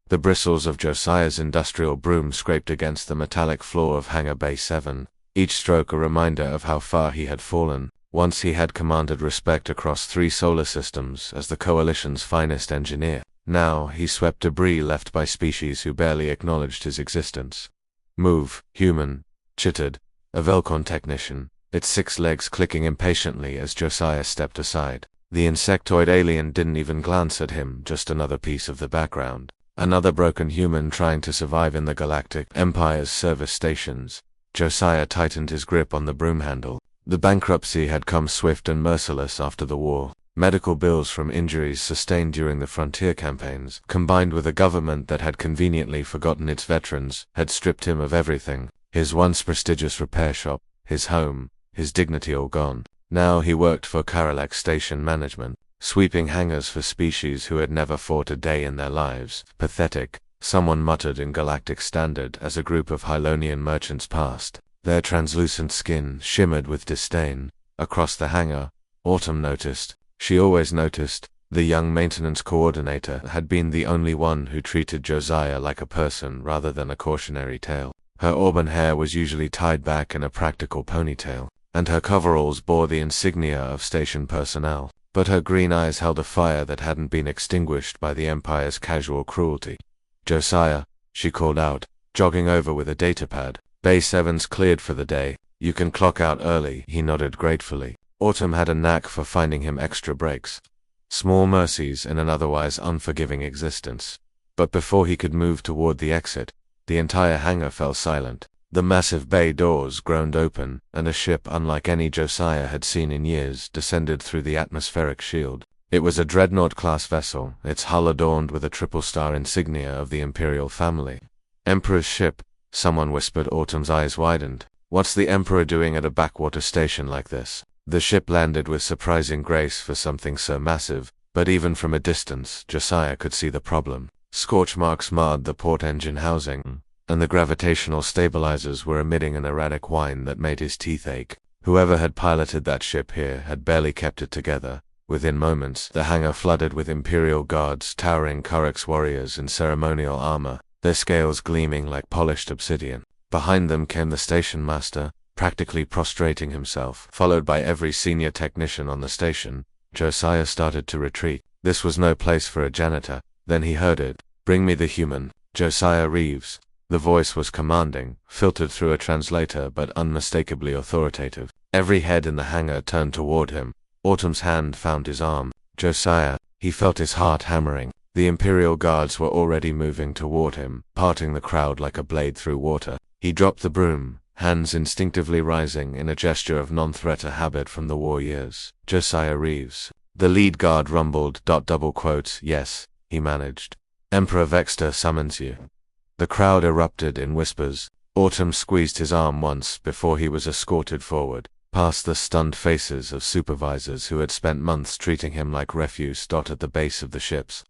The bristles of Josiah's industrial broom scraped against the metallic floor of Hangar Bay 7, each stroke a reminder of how far he had fallen. Once he had commanded respect across 3 solar systems as the Coalition's finest engineer. Now he swept debris left by species who barely acknowledged his existence. "Move, human," chittered a Velcon technician, its 6 legs clicking impatiently as Josiah stepped aside. The insectoid alien didn't even glance at him, just another piece of the background. Another broken human trying to survive in the Galactic Empire's service stations. Josiah tightened his grip on the broom handle. The bankruptcy had come swift and merciless after the war. Medical bills from injuries sustained during the frontier campaigns, combined with a government that had conveniently forgotten its veterans, had stripped him of everything. His once prestigious repair shop, his home, his dignity all gone. Now he worked for Karalak Station Management, sweeping hangars for species who had never fought a day in their lives. Pathetic, someone muttered in Galactic Standard as a group of Hylonian merchants passed. Their translucent skin shimmered with disdain. Across the hangar, Autumn noticed. She always noticed. The young maintenance coordinator had been the only one who treated Josiah like a person rather than a cautionary tale. Her auburn hair was usually tied back in a practical ponytail, and her coveralls bore the insignia of station personnel. But her green eyes held a fire that hadn't been extinguished by the Empire's casual cruelty. "Josiah," she called out, jogging over with a datapad. "Bay 7's cleared for the day. You can clock out early." He nodded gratefully. Autumn had a knack for finding him extra breaks. Small mercies in an otherwise unforgiving existence. But before he could move toward the exit, the entire hangar fell silent. The massive bay doors groaned open, and a ship unlike any Josiah had seen in years descended through the atmospheric shield. It was a dreadnought-class vessel, its hull adorned with a triple-star insignia of the Imperial family. "Emperor's ship," someone whispered. Autumn's eyes widened. "What's the Emperor doing at a backwater station like this?" The ship landed with surprising grace for something so massive, but even from a distance, Josiah could see the problem. Scorch marks marred the port engine housing, and the gravitational stabilizers were emitting an erratic whine that made his teeth ache. Whoever had piloted that ship here had barely kept it together. Within moments, the hangar flooded with Imperial guards, towering Orcs warriors in ceremonial armor, their scales gleaming like polished obsidian. Behind them came the station master, practically prostrating himself, followed by every senior technician on the station. Josiah started to retreat. This was no place for a janitor. Then he heard it. "Bring me the human. Josiah Reeves." The voice was commanding, filtered through a translator but unmistakably authoritative. Every head in the hangar turned toward him. Autumn's hand found his arm. "Josiah." He felt his heart hammering. The Imperial guards were already moving toward him, parting the crowd like a blade through water. He dropped the broom, hands instinctively rising in a gesture of non-threat, a habit from the war years. "Josiah Reeves." The lead guard rumbled, "Yes," he managed. "Emperor Vexter summons you." The crowd erupted in whispers. Autumn squeezed his arm once before he was escorted forward, past the stunned faces of supervisors who had spent months treating him like refuse. At the base of the ship's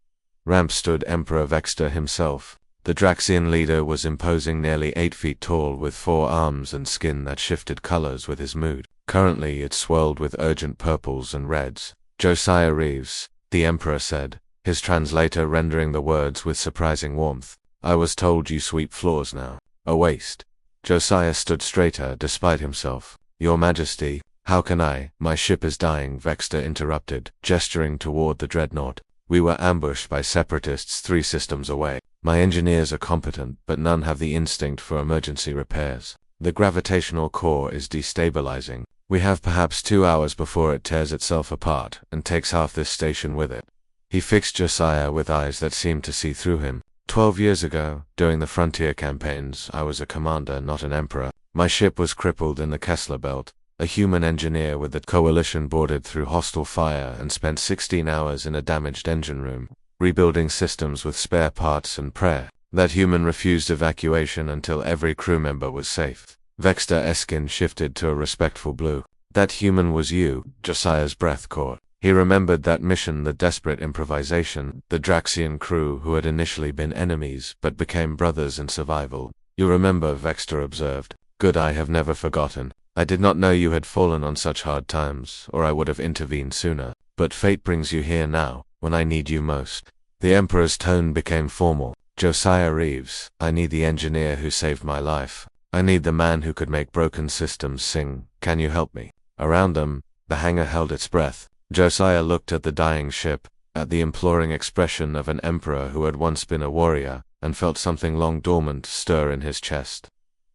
ramp stood Emperor Vexter himself. The Draxian leader was imposing, nearly 8 feet tall, with 4 arms and skin that shifted colors with his mood. Currently it swirled with urgent purples and reds. "Josiah Reeves," the Emperor said, his translator rendering the words with surprising warmth. "I was told you sweep floors now. A waste." Josiah stood straighter despite himself. "Your Majesty, how can I? My ship is dying," Vexter interrupted, gesturing toward the dreadnought. "We were ambushed by separatists 3 systems away. My engineers are competent, but none have the instinct for emergency repairs. The gravitational core is destabilizing. We have perhaps 2 hours before it tears itself apart and takes half this station with it." He fixed Josiah with eyes that seemed to see through him. 12 years ago, during the frontier campaigns, I was a commander, not an emperor. My ship was crippled in the Kessler Belt. A human engineer with the Coalition boarded through hostile fire and spent 16 hours in a damaged engine room, rebuilding systems with spare parts and prayer. That human refused evacuation until every crew member was safe. Vexter's skin shifted to a respectful blue. "That human was you." Josiah's breath caught. He remembered that mission, the desperate improvisation, the Draxian crew who had initially been enemies but became brothers in survival. "You remember," Vexter observed. "Good, I have never forgotten. I did not know you had fallen on such hard times, or I would have intervened sooner. But fate brings you here now, when I need you most." The Emperor's tone became formal. Josiah Reeves, I need the engineer who saved my life. I need the man who could make broken systems sing. Can you help me? Around them, the hangar held its breath. Josiah looked at the dying ship, at the imploring expression of an emperor who had once been a warrior, and felt something long dormant stir in his chest.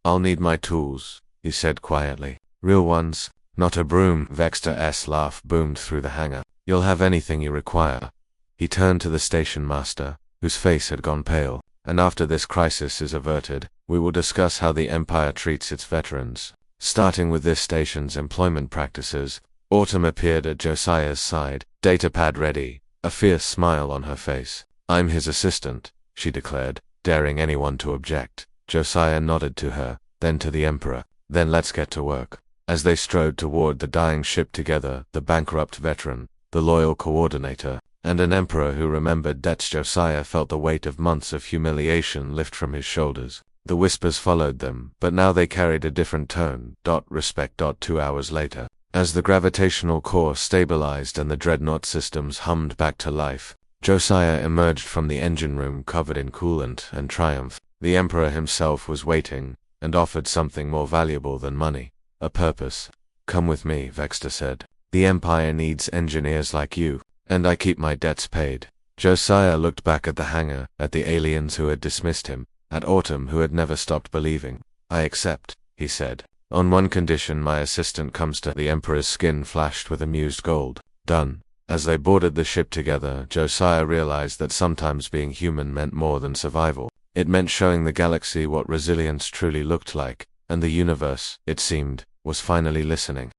I'll need my tools, he said quietly. Real ones, not a broom. Vexter's laugh boomed through the hangar. You'll have anything you require. He turned to the station master, whose face had gone pale. And after this crisis is averted, we will discuss how the Empire treats its veterans. Starting with this station's employment practices, Autumn appeared at Josiah's side, datapad ready, a fierce smile on her face. I'm his assistant, she declared, daring anyone to object. Josiah nodded to her, then to the Emperor. Then let's get to work. As they strode toward the dying ship together, the bankrupt veteran, the loyal coordinator, and an emperor who remembered debts, Josiah felt the weight of months of humiliation lift from his shoulders. The whispers followed them, but now they carried a different tone. Respect. 2 hours later, as the gravitational core stabilized and the dreadnought systems hummed back to life, Josiah emerged from the engine room covered in coolant and triumph. The emperor himself was waiting, and offered something more valuable than money: a purpose. Come with me, Vexter said. The Empire needs engineers like you, and I keep my debts paid. Josiah looked back at the hangar, at the aliens who had dismissed him, at Autumn who had never stopped believing. I accept, he said. On one condition: my assistant comes to. The Emperor's skin flashed with amused gold. Done. As they boarded the ship together, Josiah realized that sometimes being human meant more than survival. It meant showing the galaxy what resilience truly looked like, and the universe, it seemed, was finally listening.